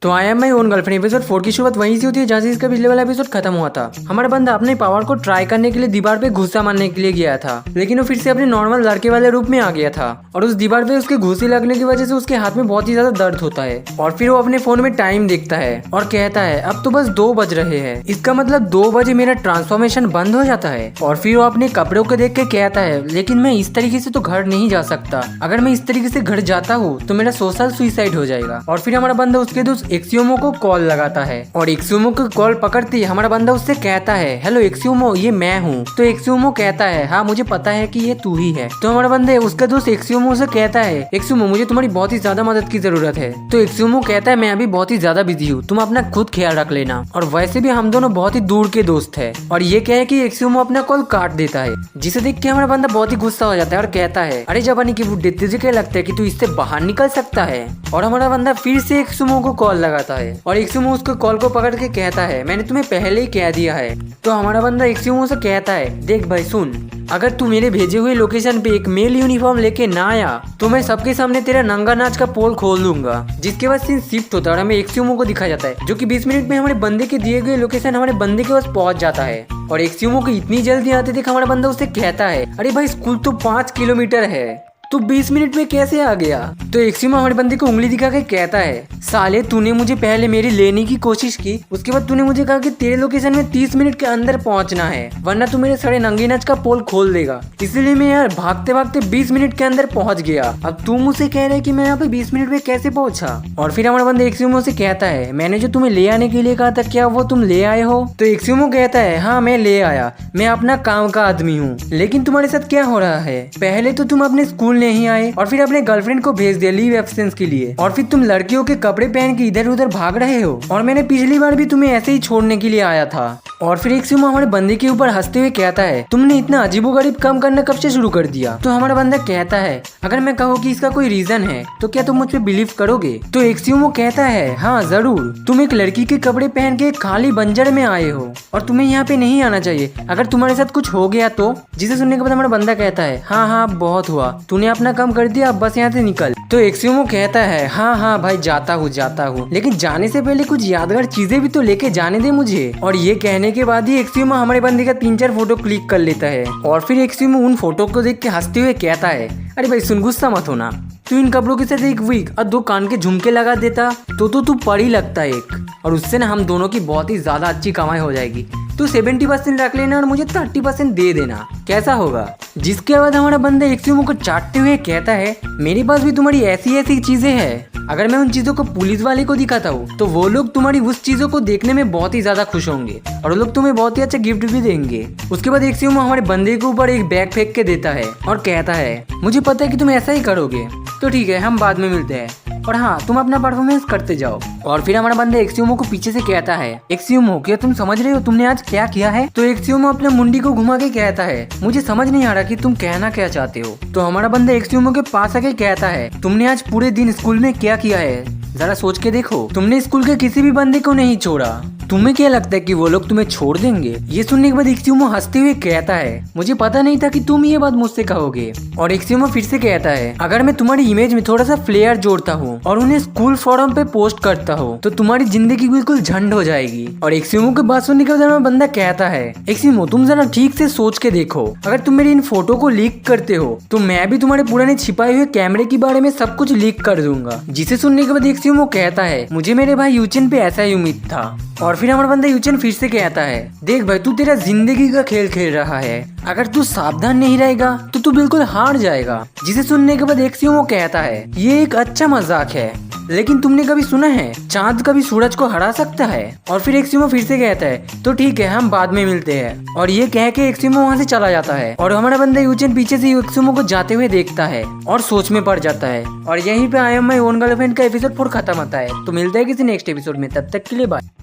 तो I am my own girlfriend episode 4 की शुरुआत वहीं से होती है जहाँ से इसका पिछले वाला एपिसोड खत्म हुआ था। हमारा बंदा अपने पावर को ट्राई करने के लिए दीवार पे घुसा मारने के लिए गया था, लेकिन वो फिर से अपने नॉर्मल लड़के वाले रूप में आ गया था और उस दीवार पे उसके घुसी लगने की वजह से उसके हाथ में बहुत ही ज्यादा दर्द होता है। और फिर वो अपने फोन में टाइम देखता है और कहता है अब तो बस 2 बज रहे हैं, इसका मतलब 2 बजे मेरा ट्रांसफॉर्मेशन बंद हो जाता है। और फिर वो अपने कपड़ों को देख के कहता है लेकिन मैं इस तरीके से तो घर नहीं जा सकता, अगर मैं इस तरीके से घर जाता हूँ तो मेरा सोशल सुसाइड हो जाएगा। और फिर हमारा बंदा उसके दोस्त एक्सियोमो को कॉल लगाता है और एक्सियोमो को कॉल पकड़ते ही हमारा बंदा उससे कहता है हेलो एक्सियोमो, ये मैं हूँ। तो एक्सियोमो कहता है हाँ मुझे पता है कि ये तू ही है। तो हमारा बंदा उसका दोस्त एक्सियोमो से कहता है एक्सियोमो मुझे तुम्हारी बहुत ही ज्यादा मदद की जरूरत है। तो एक्सियोमो कहता है मैं अभी बहुत ही ज्यादा बिजी हूँ, तुम अपना खुद ख्याल रख लेना। और वैसे भी हम दोनों बहुत ही दूर के दोस्त है। और ये कहे कि एक्सियोमो अपना कॉल काट देता है, जिसे देख के हमारा बंदा बहुत ही गुस्सा हो जाता है और कहता है अरे जापानी की बुड्ढे तुझे क्या लगता है कि तू इससे बाहर निकल सकता है। और हमारा बंदा फिर से एक्सियोमो को कॉल लगाता है और एक्सियोमो उसको कॉल को पकड़ के कहता है मैंने तुम्हें पहले ही कह दिया है। तो हमारा बंदा एक्सियोमो से कहता है देख भाई सुन, अगर तू मेरे भेजे हुए लोकेशन पे एक मेल यूनिफॉर्म लेके ना आया तो मैं सबके सामने तेरा नंगा नाच का पोल खोल दूंगा। जिसके बाद सीन शिफ्ट होता है और हमें एक्सियोमो को दिखाया जाता है जो कि 20 मिनट में हमारे बंदे के दिए गए लोकेशन हमारे बंदे के पास पहुंच जाता है। और एक्सियोमो को इतनी जल्दी आते देख हमारा बंदा उससे कहता है अरे भाई स्कूल तो 5 किलोमीटर है, तो 20 मिनट में कैसे आ गया। तो एक्सियोमो हमारे बंदे को उंगली दिखा के कहता है साले तूने मुझे पहले मेरी लेने की कोशिश की, उसके बाद तूने मुझे कहा कि तेरे लोकेशन में 30 मिनट के अंदर पहुंचना है वरना तू मेरे सारे नंगे नाच का पोल खोल देगा। इसलिए मैं यार भागते भागते 20 मिनट के अंदर पहुंच गया, अब तू मुझसे कह रहा है कि मैं यहाँ पे 20 मिनट में कैसे पहुंचा। और फिर हमारा बंदा एक्सियोमो से कहता है मैंने जो तुम्हें ले आने के लिए कहा था क्या वो तुम ले आए हो। तो एक्सियोमो कहता है हाँ मैं ले आया, मैं अपना काम का आदमी हूँ, लेकिन तुम्हारे साथ क्या हो रहा है, पहले तो तुम अपने स्कूल नहीं आए और फिर अपने गर्लफ्रेंड को भेज दिया लीव एब्सेंस के लिए, और फिर तुम लड़कियों के कपड़े पहन के इधर उधर भाग रहे हो और मैंने पिछली बार भी तुम्हें ऐसे ही छोड़ने के लिए आया था। और फिर एक्सियोमो हमारे बंदे के ऊपर हंसते हुए कहता है तुमने इतना अजीबोगरीब काम करना कब से शुरू कर दिया। तो हमारा बंदा कहता है अगर मैं कहूँ कि इसका कोई रीजन है तो क्या तुम मुझ पे बिलीव करोगे। तो एक्सियोमो कहता है हाँ जरूर, तुम एक लड़की के कपड़े पहन के खाली बंजर में आए हो और तुम्हें यहाँ पे नहीं आना चाहिए, अगर तुम्हारे साथ कुछ हो गया तो। जिसे सुनने के बाद हमारा बंदा कहता है हाँ हाँ बहुत हुआ, तूने अपना काम कर दिया, अब बस यहाँ से निकल। तो एक्सियोमो कहता है हाँ हाँ भाई जाता हूँ, लेकिन जाने से पहले कुछ यादगार चीजें भी तो लेके जाने दे मुझे। और ये कहने के बाद ही एक्सियोमो हमारे बंदे का 3-4 फोटो क्लिक कर लेता है और फिर एक्सियोमो उन फोटो को देख के हंसते हुए कहता है अरे भाई सुन गुस्सा मत होना, तू इन कपड़ों के साथ एक विग और 2 कान के झुमके लगा देता तो तू पढ़ी लगता एक, और उससे ना हम दोनों की बहुत ही ज्यादा अच्छी कमाई हो जाएगी। तू 70% रख लेना और मुझे 30% दे देना, कैसा होगा। जिसके बाद हमारा बंदा एक्सियोमो को चाटते हुए कहता है मेरे पास भी तुम्हारी ऐसी ऐसी चीजें हैं, अगर मैं उन चीजों को पुलिस वाले को दिखाता हूँ तो वो लोग तुम्हारी उस चीजों को देखने में बहुत ही ज्यादा खुश होंगे और वो लोग तुम्हें बहुत ही अच्छा गिफ्ट भी देंगे। उसके बाद एक्सियोमो हमारे बंदे के ऊपर एक बैग फेंक के देता है और कहता है मुझे पता है कि तुम ऐसा ही करोगे, तो ठीक है हम बाद में मिलते हैं, और हाँ तुम अपना परफॉर्मेंस करते जाओ। और फिर हमारा बंदा एक्सियोमो को पीछे से कहता है एक्सियोमो क्या तुम समझ रहे हो तुमने आज क्या किया है। तो एक्सियोमो अपने मुंडी को घुमा के कहता है मुझे समझ नहीं आ रहा कि तुम कहना क्या चाहते हो। तो हमारा बंदा एक्सियोमो के पास आके कहता है तुमने आज पूरे दिन स्कूल में क्या किया है, जरा सोच के देखो, तुमने स्कूल के किसी भी बंदे को नहीं छोड़ा, तुम्हें क्या लगता है कि वो लोग तुम्हें छोड़ देंगे। ये सुनने के बाद एक्सियोमो हंसते हुए कहता है मुझे पता नहीं था कि तुम ये बात मुझसे कहोगे। और एक्सियोमो फिर से कहता है अगर मैं तुम्हारी इमेज में थोड़ा सा फ्लेयर जोड़ता हूँ और उन्हें स्कूल फोरम पे पोस्ट करता हूँ तो तुम्हारी जिंदगी बिल्कुल झंड हो जाएगी। और एक्सियोमो की बात सुनने के बाद हमारा बंदा कहता है एक्सियोमो तुम जरा ठीक से सोच के देखो, अगर तुम मेरी इन फोटो को लीक करते हो तो मैं भी तुम्हारे पुराने छिपाए हुए कैमरे के बारे में सब कुछ लीक कर दूंगा। जिसे सुनने के बाद एक्सियोमो कहता है मुझे मेरे भाई यूचिन पे ऐसा ही उम्मीद था। और फिर हमारा बंदा यूचिन फिर से कहता है देख भाई तू तेरा जिंदगी का खेल खेल रहा है, अगर तू सावधान नहीं रहेगा तो तू बिल्कुल हार जाएगा। जिसे सुनने के बाद एक्सियोमो कहता है ये एक अच्छा मजाक है, लेकिन तुमने कभी सुना है चांद कभी सूरज को हरा सकता है। और फिर एक्सियोमो फिर से कहता है तो ठीक है हम बाद में मिलते हैं। और ये कह के एक्सियोमो वहाँ से चला जाता है और हमारा बंदा यूचिन पीछे से एक्सियोमो को जाते हुए देखता है और सोच में पड़ जाता है। और यहीं पे I am my own girlfriend का एपिसोड 4 खत्म होता है। तो मिलता है किसी नेक्स्ट एपिसोड में, तब तक के लिए बाय।